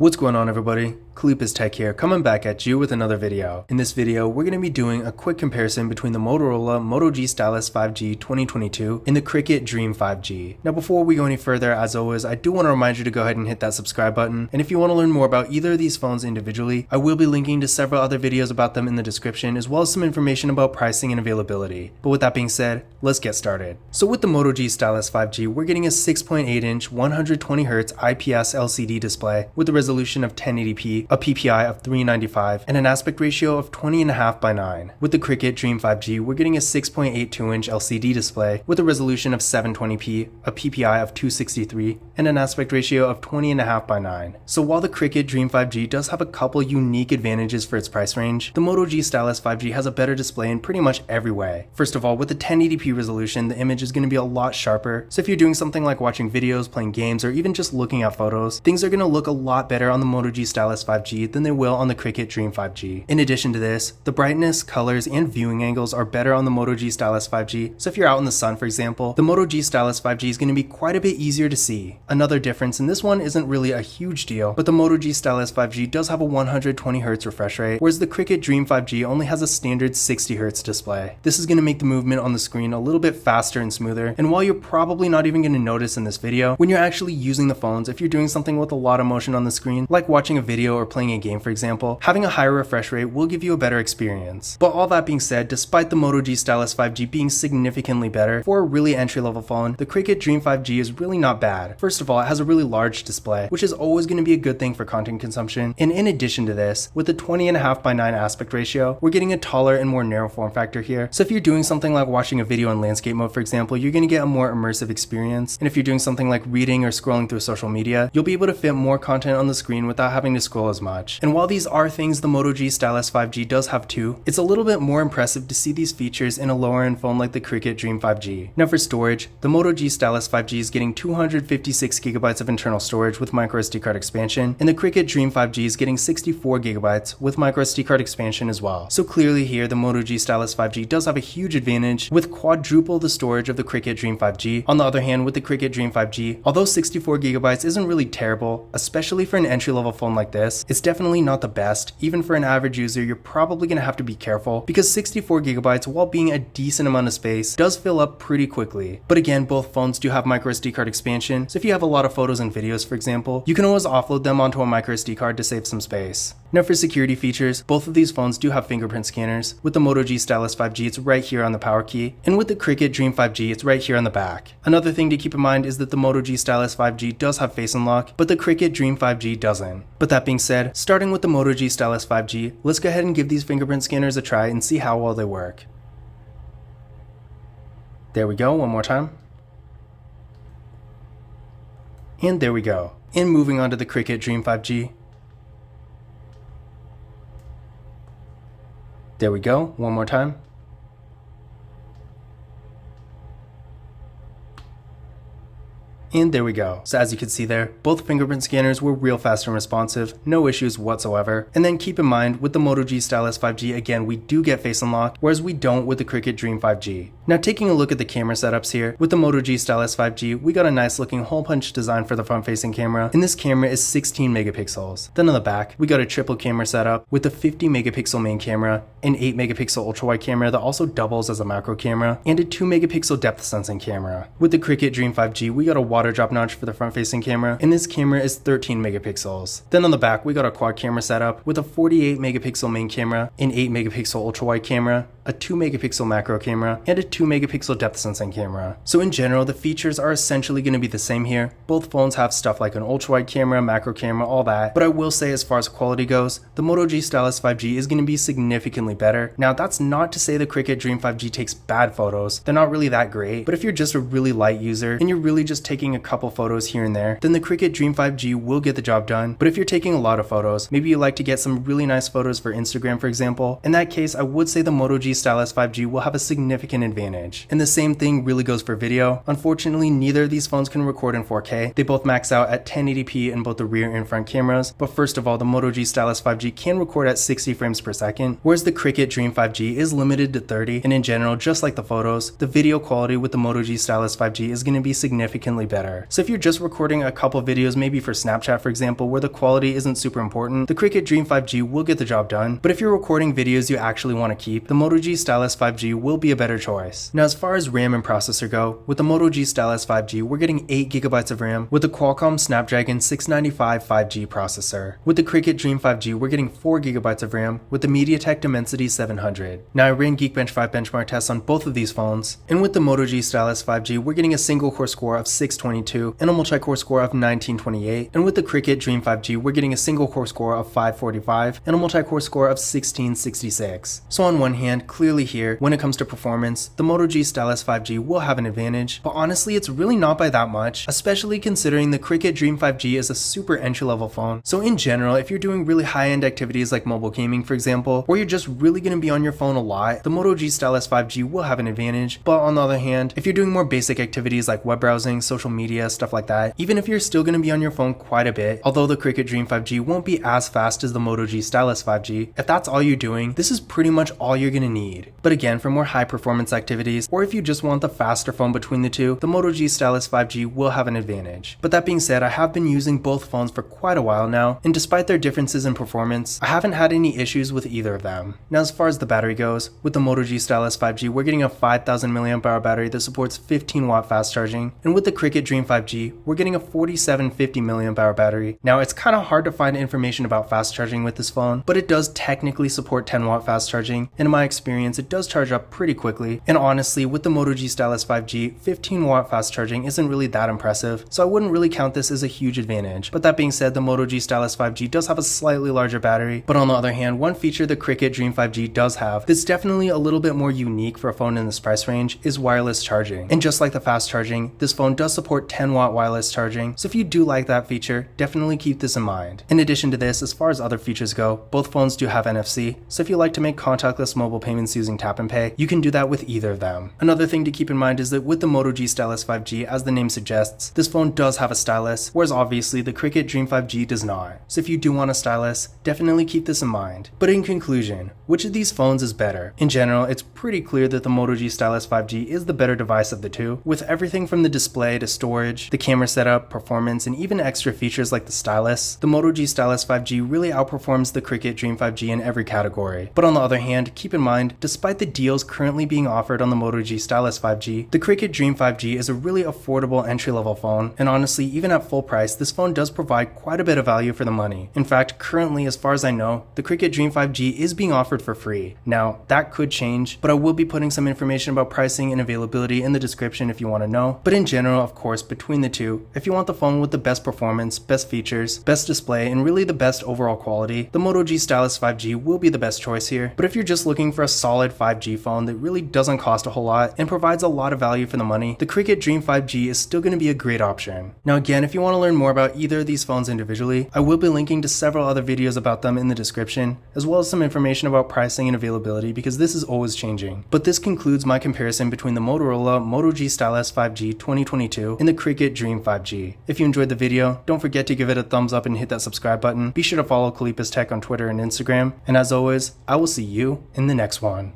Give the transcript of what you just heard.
What's going on, everybody? Kalupis Tech here, coming back at you with another video. In this video, we're going to be doing a quick comparison between the Motorola Moto G Stylus 5G 2022 and the Cricket Dream 5G. Now before we go any further, as always, I do want to remind you to go ahead and hit that subscribe button, and if you want to learn more about either of these phones individually, I will be linking to several other videos about them in the description, as well as some information about pricing and availability. But with that being said, let's get started. So with the Moto G Stylus 5G, we're getting a 6.8-inch 120Hz IPS LCD display with a resolution of 1080p, a PPI of 395, and an aspect ratio of 20.5:9. With the Cricket Dream 5G, we're getting a 6.82-inch LCD display with a resolution of 720p, a PPI of 263, and an aspect ratio of 20.5:9. So while the Cricket Dream 5G does have a couple unique advantages for its price range, the Moto G Stylus 5G has a better display in pretty much every way. First of all, with the 1080p resolution, the image is going to be a lot sharper, so if you're doing something like watching videos, playing games, or even just looking at photos, things are going to look a lot better on the Moto G Stylus 5G than they will on the Cricket Dream 5G. In addition to this, the brightness, colors, and viewing angles are better on the Moto G Stylus 5G, so if you're out in the sun, for example, the Moto G Stylus 5G is going to be quite a bit easier to see. Another difference, and this one isn't really a huge deal, but the Moto G Stylus 5G does have a 120Hz refresh rate, whereas the Cricket Dream 5G only has a standard 60Hz display. This is going to make the movement on the screen a little bit faster and smoother, and while you're probably not even going to notice in this video, when you're actually using the phones, if you're doing something with a lot of motion on the screen, like watching a video or playing a game, for example, having a higher refresh rate will give you a better experience. But all that being said, despite the Moto G Stylus 5G being significantly better, for a really entry-level phone, the Cricket Dream 5G is really not bad. First of all, it has a really large display, which is always going to be a good thing for content consumption, and in addition to this, with the 20.5:9 aspect ratio, we're getting a taller and more narrow form factor here, so if you're doing something like watching a video in landscape mode, for example, you're going to get a more immersive experience, and if you're doing something like reading or scrolling through social media, you'll be able to fit more content on the screen without having to scroll as much. And while these are things the Moto G Stylus 5G does have too, it's a little bit more impressive to see these features in a lower end phone like the Cricket Dream 5G. Now for storage, the Moto G Stylus 5G is getting 256GB of internal storage with microSD card expansion, and the Cricket Dream 5G is getting 64GB with microSD card expansion as well. So clearly here, the Moto G Stylus 5G does have a huge advantage with quadruple the storage of the Cricket Dream 5G. On the other hand, with the Cricket Dream 5G, although 64GB isn't really terrible, especially for an entry-level phone like this, it's definitely not the best. Even for an average user, you're probably going to have to be careful because 64GB, while being a decent amount of space, does fill up pretty quickly. But again, both phones do have microSD card expansion, so if you have a lot of photos and videos, for example, you can always offload them onto a microSD card to save some space. Now for security features, both of these phones do have fingerprint scanners. With the Moto G Stylus 5G, it's right here on the power key, and with the Cricket Dream 5G, it's right here on the back. Another thing to keep in mind is that the Moto G Stylus 5G does have face unlock, but the Cricket Dream 5G doesn't. But that being said, starting with the Moto G Stylus 5G, let's go ahead and give these fingerprint scanners a try and see how well they work. There we go, one more time. And there we go. And moving on to the Cricket Dream 5G. There we go, one more time. And there we go. So as you can see there, both fingerprint scanners were real fast and responsive, no issues whatsoever. And then keep in mind, with the Moto G Stylus 5G, again, we do get face unlock, whereas we don't with the Cricket Dream 5G. Now taking a look at the camera setups here, with the Moto G Stylus 5G, we got a nice looking hole punch design for the front facing camera, and this camera is 16 megapixels. Then on the back, we got a triple camera setup with a 50 megapixel main camera, an 8 megapixel ultra wide camera that also doubles as a macro camera, and a 2 megapixel depth sensing camera. With the Cricket Dream 5G, we got a water drop notch for the front facing camera, and this camera is 13 megapixels. Then on the back, we got a quad camera setup with a 48 megapixel main camera, an 8 megapixel ultra wide camera, a 2 megapixel macro camera, and a 2 megapixel depth sensing camera. So in general, the features are essentially going to be the same here. Both phones have stuff like an ultra wide camera, macro camera, all that, but I will say as far as quality goes, the Moto G Stylus 5G is going to be significantly better. Now that's not to say the Cricket Dream 5G takes bad photos, they're not really that great, but if you're just a really light user and you're really just taking a couple photos here and there, then the Cricket Dream 5G will get the job done. But if you're taking a lot of photos, maybe you like to get some really nice photos for Instagram, for example, in that case I would say the Moto G Stylus 5G will have a significant advantage. And the same thing really goes for video. Unfortunately, neither of these phones can record in 4K. They both max out at 1080p in both the rear and front cameras, but first of all, the Moto G Stylus 5G can record at 60 frames per second, whereas the Cricket Dream 5G is limited to 30, and in general, just like the photos, the video quality with the Moto G Stylus 5G is going to be significantly better. So if you're just recording a couple videos, maybe for Snapchat for example, where the quality isn't super important, the Cricket Dream 5G will get the job done, but if you're recording videos you actually want to keep, the Moto G Stylus 5G will be a better choice. Now as far as RAM and processor go, with the Moto G Stylus 5G we're getting 8GB of RAM with the Qualcomm Snapdragon 695 5G processor. With the Cricket Dream 5G we're getting 4GB of RAM with the MediaTek Dimensity 700. Now I ran Geekbench 5 benchmark tests on both of these phones, and with the Moto G Stylus 5G we're getting a single core score of 622 and a multi-core score of 1928, and with the Cricket Dream 5G we're getting a single core score of 545 and a multi-core score of 1666. So on one hand, clearly here, when it comes to performance, the Moto G Stylus 5G will have an advantage, but honestly it's really not by that much, especially considering the Cricket Dream 5G is a super entry-level phone. So in general, if you're doing really high-end activities like mobile gaming for example, or you're just really going to be on your phone a lot, the Moto G Stylus 5G will have an advantage. But on the other hand, if you're doing more basic activities like web browsing, social media, stuff like that, even if you're still going to be on your phone quite a bit, although the Cricket Dream 5G won't be as fast as the Moto G Stylus 5G, if that's all you're doing, this is pretty much all you're going to need. But again, for more high performance activities, or if you just want the faster phone between the two, the Moto G Stylus 5G will have an advantage. But that being said, I have been using both phones for quite a while now, and despite their differences in performance, I haven't had any issues with either of them. Now as far as the battery goes, with the Moto G Stylus 5G we're getting a 5000 mAh battery that supports 15W fast charging, and with the Cricket Dream 5G we're getting a 4750 mAh battery. Now it's kind of hard to find information about fast charging with this phone, but it does technically support 10W fast charging, and in my experience it does charge up pretty quickly, and honestly with the Moto G Stylus 5G 15W fast charging isn't really that impressive, so I wouldn't really count this as a huge advantage. But that being said, the Moto G Stylus 5G does have a slightly larger battery, but on the other hand, one feature the Cricket Dream 5G does have that's definitely a little bit more unique for a phone in this price range is wireless charging. And just like the fast charging, this phone does support 10W wireless charging, so if you do like that feature, definitely keep this in mind. In addition to this, as far as other features go, both phones do have NFC, so if you like to make contactless mobile payments using tap and pay, you can do that with either of them. Another thing to keep in mind is that with the Moto G Stylus 5G, as the name suggests, this phone does have a stylus, whereas obviously the Cricket Dream 5G does not. So if you do want a stylus, definitely keep this in mind. But in conclusion, which of these phones is better? In general, it's pretty clear that the Moto G Stylus 5G is the better device of the two, with everything from the display to storage, the camera setup, performance, and even extra features like the stylus. The Moto G Stylus 5G really outperforms the Cricket Dream 5G in every category. But on the other hand, keep in mind, despite the deals currently being offered on the Moto G Stylus 5G, the Cricket Dream 5G is a really affordable entry-level phone, and honestly, even at full price, this phone does provide quite a bit of value for the money. In fact, currently, as far as I know, the Cricket Dream 5G is being offered for free. Now, that could change, but I will be putting some information about pricing and availability in the description if you want to know. But in general, of course, between the two, if you want the phone with the best performance, best features, best display, and really the best overall quality, the Moto G Stylus 5G will be the best choice here. But if you're just looking for a solid 5G phone that really doesn't cost a whole lot and provides a lot of value for the money, the Cricket Dream 5G is still going to be a great option. Now again, if you want to learn more about either of these phones individually, I will be linking to several other videos about them in the description, as well as some information about pricing and availability because this is always changing. But this concludes my comparison between the Motorola Moto G Stylus 5G 2022 and the Cricket Dream 5G. If you enjoyed the video, don't forget to give it a thumbs up and hit that subscribe button. Be sure to follow Kalipis Tech on Twitter and Instagram, and as always, I will see you in the next one.